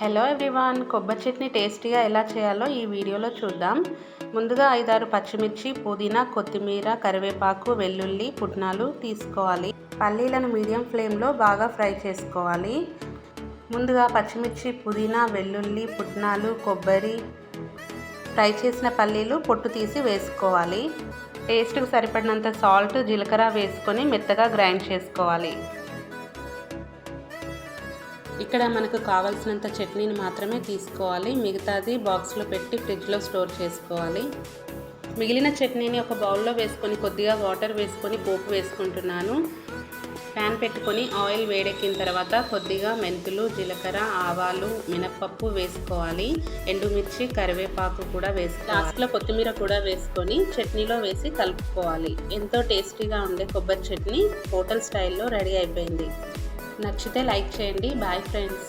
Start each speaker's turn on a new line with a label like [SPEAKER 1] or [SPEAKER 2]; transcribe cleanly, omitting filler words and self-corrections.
[SPEAKER 1] Hello everyone, కొబ్బరి చట్నీ టేస్టీగా ఎలా చేయాలో ఈ వీడియోలో చూద్దాం. ముందుగా 5-6 పచ్చిమిర్చి, పుదీనా, కొత్తిమీర, కరివేపాకు, వెల్లుల్లి, పుట్నాలు తీసుకోవాలి. పల్లీలను మీడియం ఫ్లేమ్లో బాగా ఫ్రై చేసుకోవాలి. ముందుగా పచ్చిమిర్చి, పుదీనా, వెల్లుల్లి, పుట్నాలు, కొబ్బరి, ఫ్రై చేసిన పల్లీలు పొట్టు తీసి వేసుకోవాలి. టేస్ట్కి సరిపడినంత సాల్ట్, జీలకర్ర వేసుకొని మెత్తగా గ్రైండ్ చేసుకోవాలి. ఇక్కడ మనకు కావాల్సినంత చట్నీని మాత్రమే తీసుకోవాలి. మిగతాది బాక్స్లో పెట్టి ఫ్రిడ్జ్లో స్టోర్ చేసుకోవాలి. మిగిలిన చట్నీని ఒక బౌల్లో వేసుకొని కొద్దిగా వాటర్ వేసుకొని పోపు వేసుకుంటున్నాను. ప్యాన్ పెట్టుకొని ఆయిల్ వేడెక్కిన తర్వాత కొద్దిగా మెంతులు, జీలకర్ర, ఆవాలు, మినప్పప్పు వేసుకోవాలి. ఎండుమిర్చి, కరివేపాకు కూడా వేసుకోవాలి. లాస్ట్లో కొత్తిమీర కూడా వేసుకొని చట్నీలో వేసి కలుపుకోవాలి. ఎంతో టేస్టీగా ఉండే కొబ్బరి చట్నీ హోటల్ స్టైల్లో రెడీ అయిపోయింది. నచ్చితే లైక్ చేయండి. Bye friends.